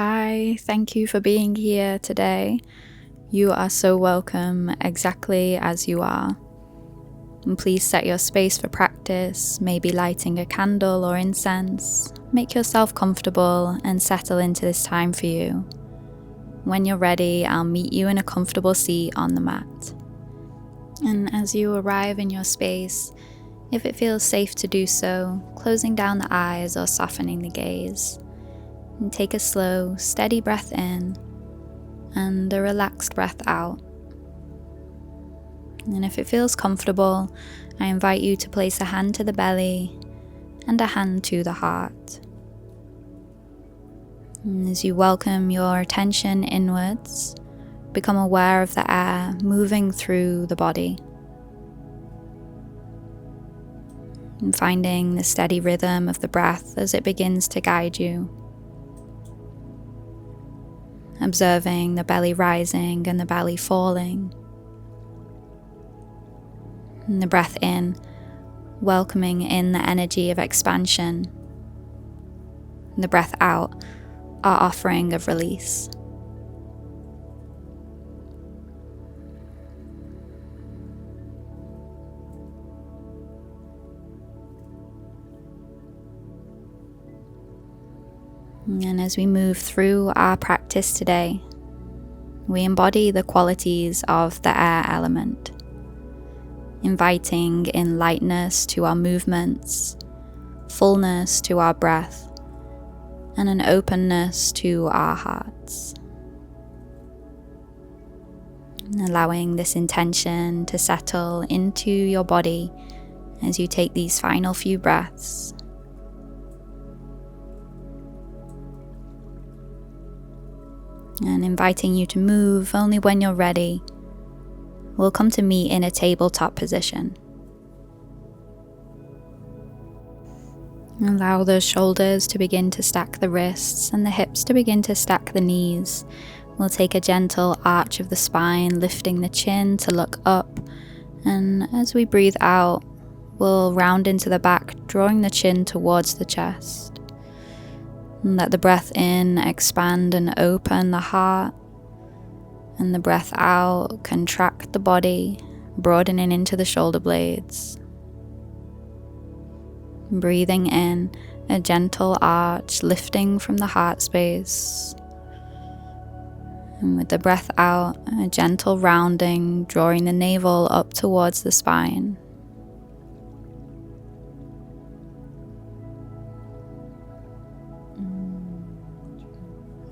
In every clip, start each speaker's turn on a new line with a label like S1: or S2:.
S1: Hi, thank you for being here today. You are so welcome exactly as you are. And please set your space for practice, maybe lighting a candle or incense. Make yourself comfortable and settle into this time for you. When you're ready, I'll meet you in a comfortable seat on the mat. And as you arrive in your space, if it feels safe to do so, closing down the eyes or softening the gaze. And take a slow, steady breath in and a relaxed breath out. And if it feels comfortable, I invite you to place a hand to the belly and a hand to the heart. And as you welcome your attention inwards, become aware of the air moving through the body. And finding the steady rhythm of the breath as it begins to guide you. Observing the belly rising and the belly falling. And the breath in, welcoming in the energy of expansion. And the breath out, our offering of release. And as we move through our practice today, we embody the qualities of the air element, inviting in lightness to our movements, fullness to our breath, and an openness to our hearts. Allowing this intention to settle into your body as you take these final few breaths. And inviting you to move only when you're ready. We'll come to meet in a tabletop position. Allow the shoulders to begin to stack the wrists and the hips to begin to stack the knees. We'll take a gentle arch of the spine, lifting the chin to look up. And as we breathe out, we'll round into the back, drawing the chin towards the chest. And let the breath in expand and open the heart, and the breath out contract the body, broadening into the shoulder blades. Breathing in, a gentle arch lifting from the heart space. And with the breath out, a gentle rounding, drawing the navel up towards the spine.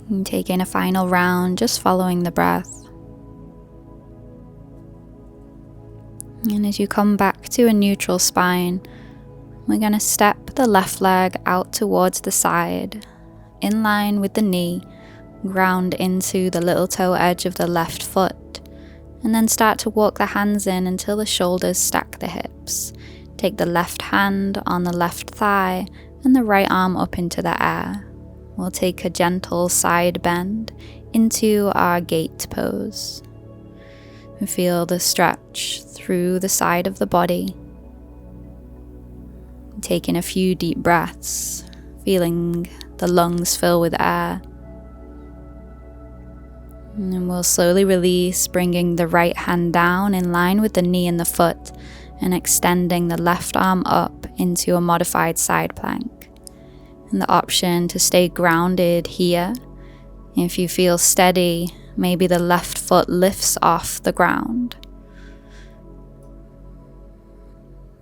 S1: And taking a final round, just following the breath. And as you come back to a neutral spine, we're going to step the left leg out towards the side, in line with the knee, ground into the little toe edge of the left foot, and then start to walk the hands in until the shoulders stack the hips. Take the left hand on the left thigh and the right arm up into the air. We'll take a gentle side bend into our gate pose. And feel the stretch through the side of the body. Taking a few deep breaths, feeling the lungs fill with air. And then we'll slowly release, bringing the right hand down in line with the knee and the foot, and extending the left arm up into a modified side plank. And the option to stay grounded here. If you feel steady, maybe the left foot lifts off the ground.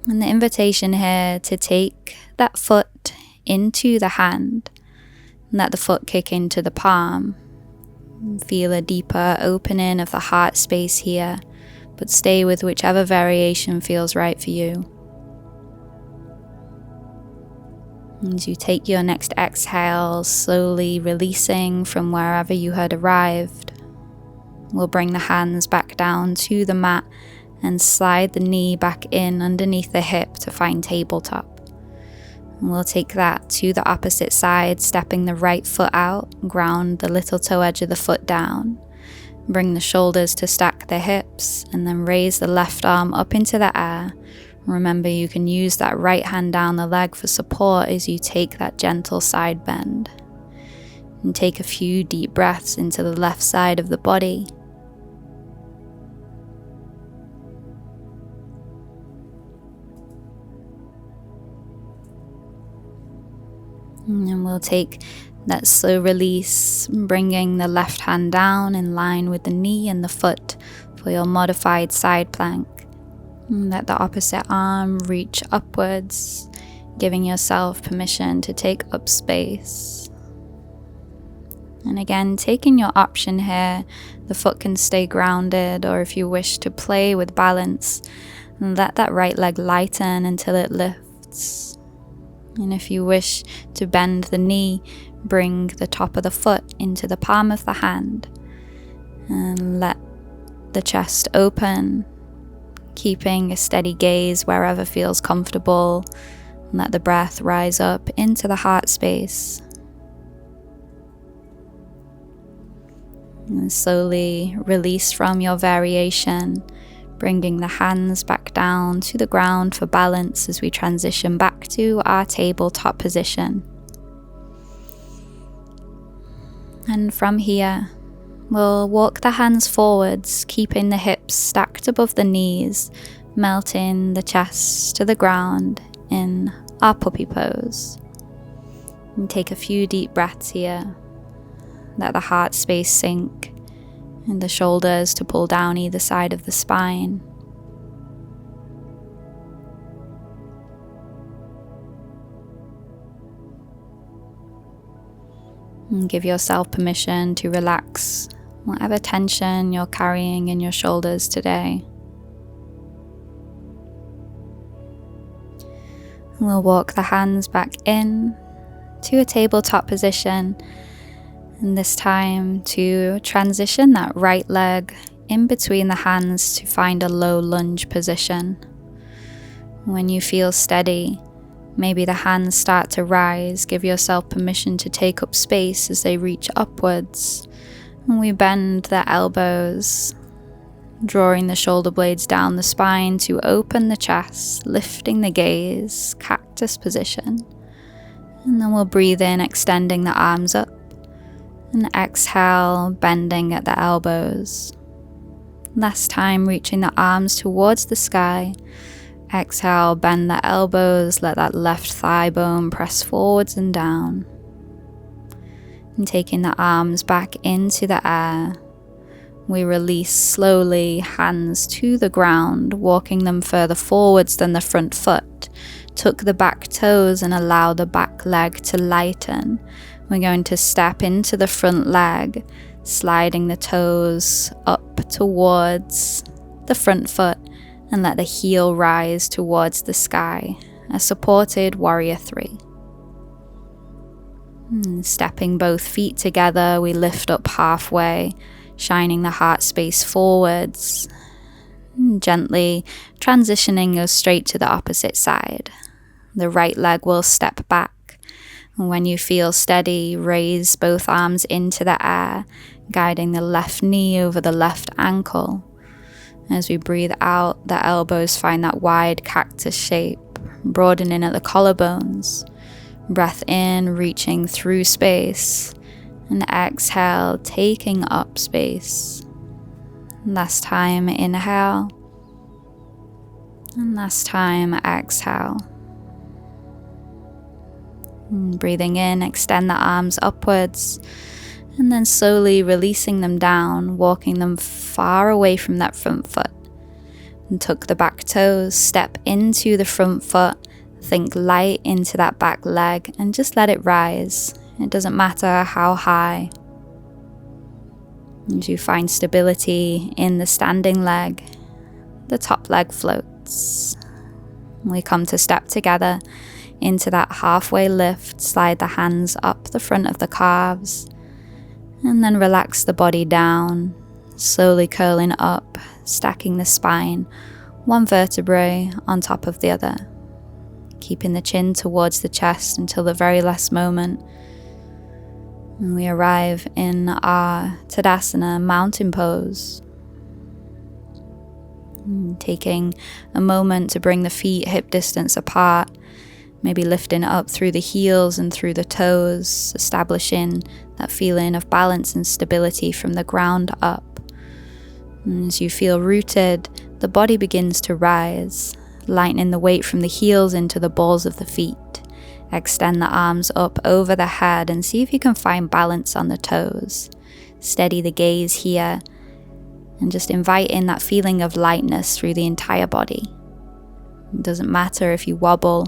S1: And the invitation here to take that foot into the hand and let the foot kick into the palm. Feel a deeper opening of the heart space here, but stay with whichever variation feels right for you. As you take your next exhale, slowly releasing from wherever you had arrived, we'll bring the hands back down to the mat and slide the knee back in underneath the hip to find tabletop. And we'll take that to the opposite side, stepping the right foot out, ground the little toe edge of the foot down. Bring the shoulders to stack the hips, and then raise the left arm up into the air. Remember, you can use that right hand down the leg for support as you take that gentle side bend. And take a few deep breaths into the left side of the body. And then we'll take that slow release, bringing the left hand down in line with the knee and the foot for your modified side plank. And let the opposite arm reach upwards, giving yourself permission to take up space. And again, taking your option here, the foot can stay grounded, or if you wish to play with balance, let that right leg lighten until it lifts. And if you wish to bend the knee, bring the top of the foot into the palm of the hand and let the chest open, keeping a steady gaze wherever feels comfortable. And let the breath rise up into the heart space. And slowly release from your variation, bringing the hands back down to the ground for balance as we transition back to our tabletop position. And from here, we'll walk the hands forwards, keeping the hips stacked above the knees, melting the chest to the ground in our puppy pose. And take a few deep breaths here. Let the heart space sink and the shoulders to pull down either side of the spine. And give yourself permission to relax whatever tension you're carrying in your shoulders today. We'll walk the hands back in to a tabletop position. And this time to transition that right leg in between the hands to find a low lunge position. When you feel steady, maybe the hands start to rise. Give yourself permission to take up space as they reach upwards. And we bend the elbows, drawing the shoulder blades down the spine to open the chest, lifting the gaze, cactus position. And then we'll breathe in, extending the arms up. And exhale, bending at the elbows. Last time, reaching the arms towards the sky. Exhale, bend the elbows, let that left thigh bone press forwards and down. And taking the arms back into the air, we release slowly, hands to the ground, walking them further forwards than the front foot. Tuck the back toes and allow the back leg to lighten. We're going to step into the front leg, sliding the toes up towards the front foot and let the heel rise towards the sky, a supported warrior 3. Stepping both feet together, we lift up halfway, shining the heart space forwards, gently transitioning us straight to the opposite side. The right leg will step back. When you feel steady, raise both arms into the air, guiding the left knee over the left ankle. As we breathe out, the elbows find that wide cactus shape, broadening at the collarbones. Breath in, reaching through space, and exhale, taking up space. Last time, inhale, and last time, exhale. Breathing in, extend the arms upwards, and then slowly releasing them down, walking them far away from that front foot. And tuck the back toes, step into the front foot, think light into that back leg, and just let it rise. It doesn't matter how high. As you find stability in the standing leg, the top leg floats. We come to step together into that halfway lift, slide the hands up the front of the calves, and then relax the body down, slowly curling up, stacking the spine, one vertebrae on top of the other, keeping the chin towards the chest until the very last moment. And we arrive in our Tadasana mountain pose. Taking a moment to bring the feet hip distance apart Maybe lifting up through the heels and through the toes, establishing that feeling of balance and stability from the ground up. And as you feel rooted, the body begins to rise, lightening the weight from the heels into the balls of the feet. Extend the arms up over the head and see if you can find balance on the toes. Steady the gaze here and just invite in that feeling of lightness through the entire body. It doesn't matter if you wobble.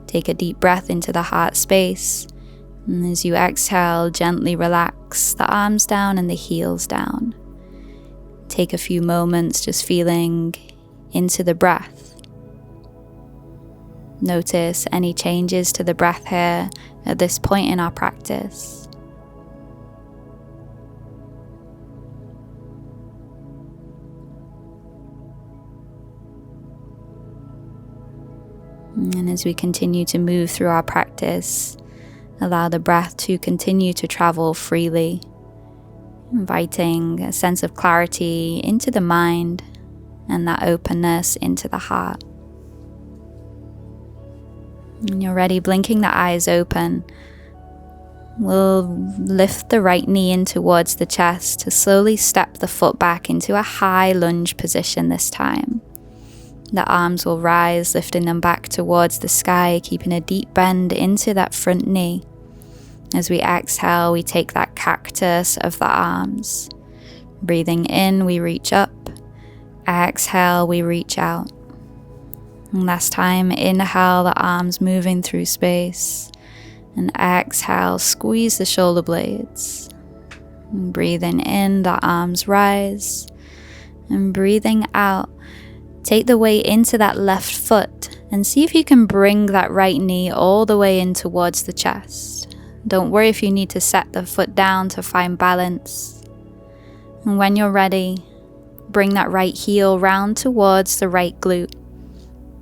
S1: Take a deep breath into the heart space, and as you exhale, gently relax the arms down and the heels down. Take a few moments just feeling into the breath. Notice any changes to the breath here at this point in our practice. And as we continue to move through our practice, allow the breath to continue to travel freely, inviting a sense of clarity into the mind and that openness into the heart. When you're ready, blinking the eyes open, we'll lift the right knee in towards the chest to slowly step the foot back into a high lunge position this time. The arms will rise, lifting them back towards the sky, keeping a deep bend into that front knee. As we exhale, we take that cactus of the arms. Breathing in, we reach up. Exhale, we reach out. And last time, inhale, the arms moving through space. And exhale, squeeze the shoulder blades. And breathing in, the arms rise. And breathing out, take the weight into that left foot and see if you can bring that right knee all the way in towards the chest. Don't worry if you need to set the foot down to find balance. And when you're ready, bring that right heel round towards the right glute.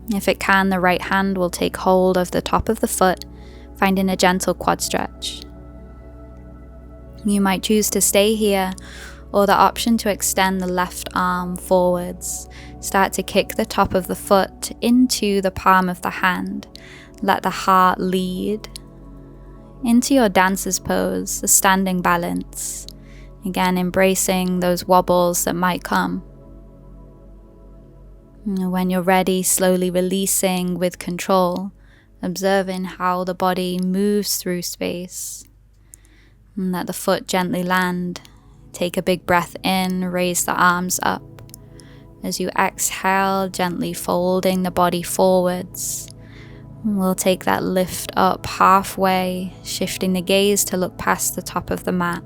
S1: If it can, the right hand will take hold of the top of the foot, finding a gentle quad stretch. You might choose to stay here, or the option to extend the left arm forwards. Start to kick the top of the foot into the palm of the hand. Let the heart lead into your dancer's pose, the standing balance. Again, embracing those wobbles that might come. And when you're ready, slowly releasing with control, observing how the body moves through space. And let the foot gently land. Take a big breath in, raise the arms up. As you exhale, gently folding the body forwards. We'll take that lift up halfway, shifting the gaze to look past the top of the mat.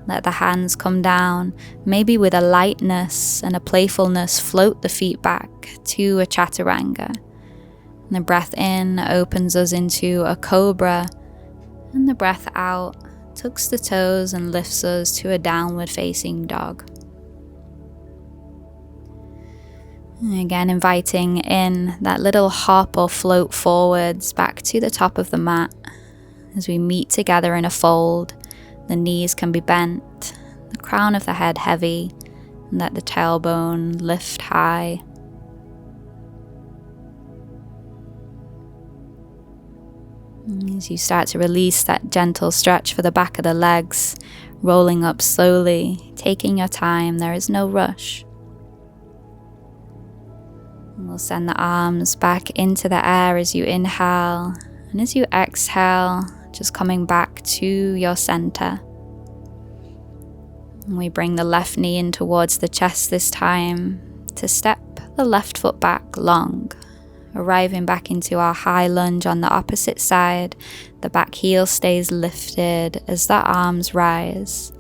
S1: Let the hands come down, maybe with a lightness and a playfulness, float the feet back to a chaturanga. And the breath in opens us into a cobra, and the breath out tucks the toes and lifts us to a downward facing dog. And again, inviting in that little hop or float forwards back to the top of the mat. As we meet together in a fold, the knees can be bent, the crown of the head heavy, and let the tailbone lift high. As you start to release that gentle stretch for the back of the legs, rolling up slowly, taking your time, there is no rush. And we'll send the arms back into the air as you inhale, and as you exhale, just coming back to your center. And we bring the left knee in towards the chest this time to step the left foot back long. Arriving back into our high lunge on the opposite side, the back heel stays lifted as the arms rise.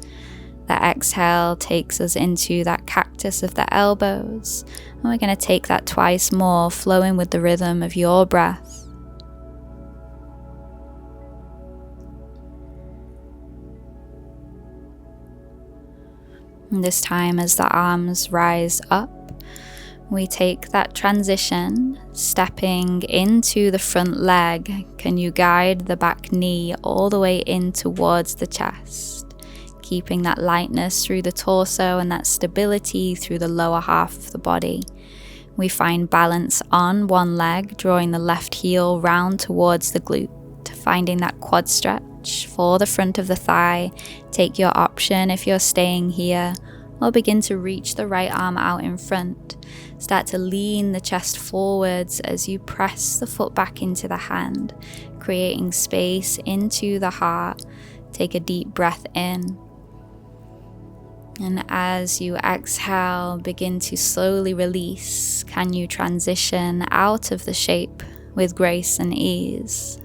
S1: The exhale takes us into that cactus of the elbows, and we're going to take that twice more, flowing with the rhythm of your breath. And this time, as the arms rise up, we take that transition, stepping into the front leg. Can you guide the back knee all the way in towards the chest, keeping that lightness through the torso and that stability through the lower half of the body. We find balance on one leg, drawing the left heel round towards the glute, finding that quad stretch for the front of the thigh. Take your option if you're staying here, or begin to reach the right arm out in front. Start to lean the chest forwards as you press the foot back into the hand, creating space into the heart. Take a deep breath in. And as you exhale, begin to slowly release. Can you transition out of the shape with grace and ease?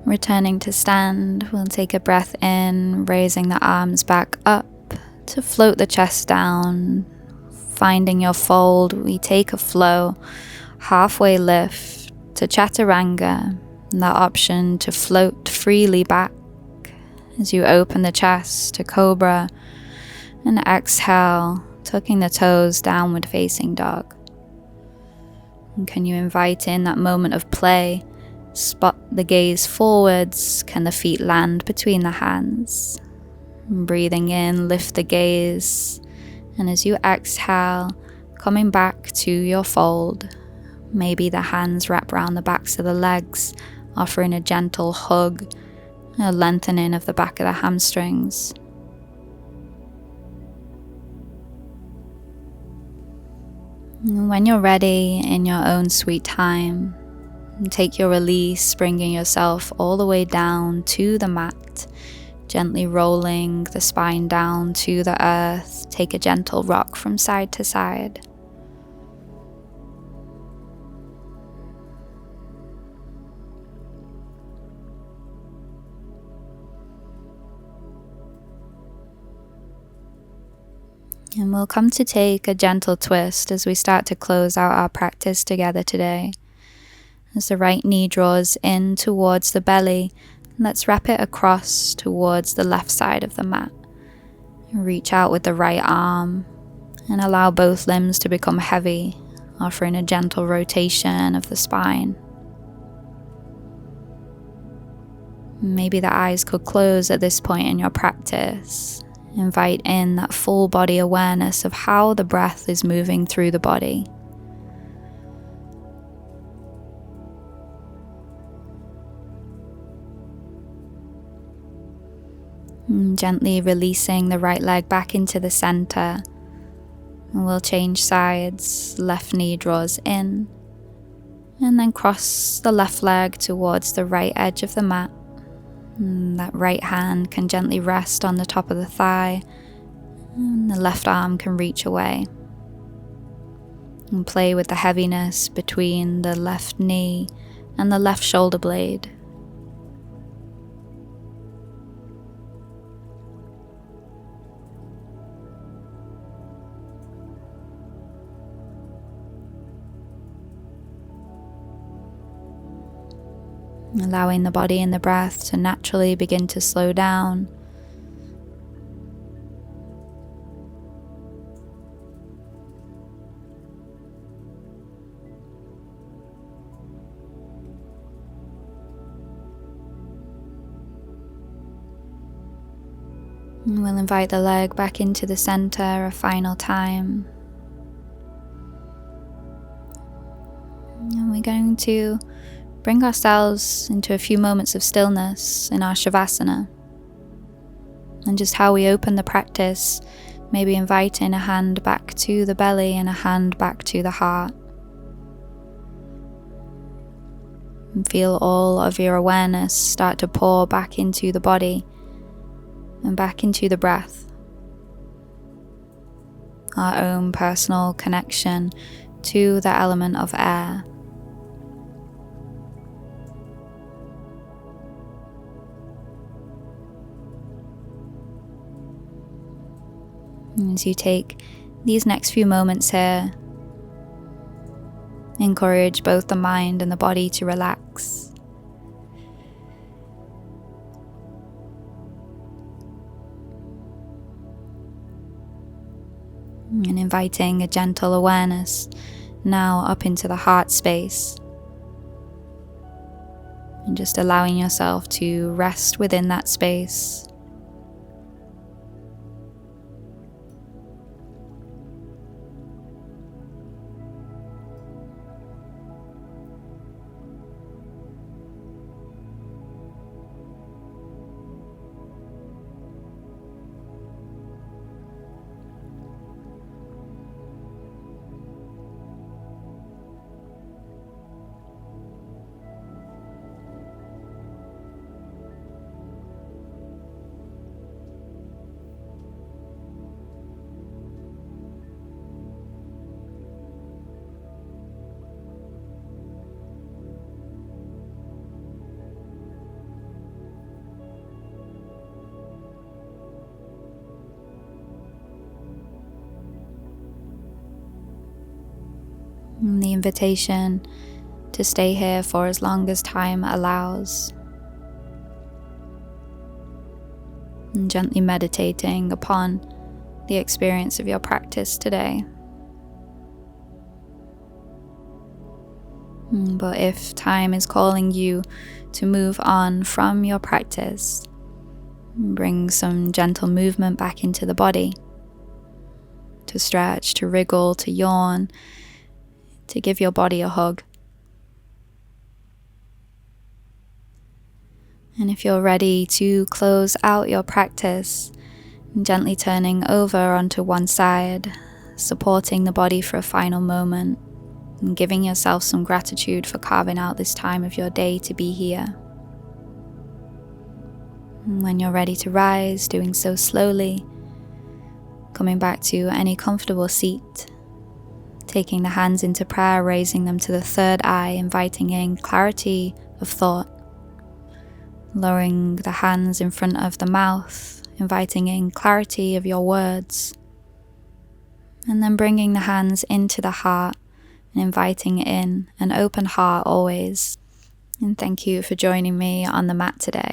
S1: Returning to stand, we'll take a breath in, raising the arms back up to float the chest down. Finding your fold, we take a flow, halfway lift to chaturanga, and that option to float freely back as you open the chest to cobra, and exhale, tucking the toes, downward facing dog. And can you invite in that moment of play? Spot the gaze forwards. Can the feet land between the hands? And breathing in, lift the gaze. And as you exhale, coming back to your fold, maybe the hands wrap around the backs of the legs, offering a gentle hug, a lengthening of the back of the hamstrings. And when you're ready, in your own sweet time, take your release, bringing yourself all the way down to the mat, gently rolling the spine down to the earth. Take a gentle rock from side to side. And we'll come to take a gentle twist as we start to close out our practice together today. As the right knee draws in towards the belly, let's wrap it across towards the left side of the mat. Reach out with the right arm and allow both limbs to become heavy, offering a gentle rotation of the spine. Maybe the eyes could close at this point in your practice. Invite in that full body awareness of how the breath is moving through the body. And gently releasing the right leg back into the center. And we'll change sides. Left knee draws in. And then cross the left leg towards the right edge of the mat. And that right hand can gently rest on the top of the thigh, and the left arm can reach away. And play with the heaviness between the left knee and the left shoulder blade. Allowing the body and the breath to naturally begin to slow down. And we'll invite the leg back into the center a final time. And we're going to bring ourselves into a few moments of stillness in our Shavasana. And just how we open the practice, maybe inviting a hand back to the belly and a hand back to the heart. And feel all of your awareness start to pour back into the body and back into the breath. Our own personal connection to the element of air. As you take these next few moments here, encourage both the mind and the body to relax. And inviting a gentle awareness now up into the heart space. And just allowing yourself to rest within that space. invitation to stay here for as long as time allows. And gently meditating upon the experience of your practice today. But if time is calling you to move on from your practice, bring some gentle movement back into the body, to stretch, to wriggle, to yawn, to give your body a hug. And if you're ready to close out your practice, gently turning over onto one side, supporting the body for a final moment, and giving yourself some gratitude for carving out this time of your day to be here. And when you're ready to rise, doing so slowly, coming back to any comfortable seat, taking the hands into prayer, raising them to the third eye, inviting in clarity of thought, lowering the hands in front of the mouth, inviting in clarity of your words, and then bringing the hands into the heart and inviting in an open heart always. And thank you for joining me on the mat today.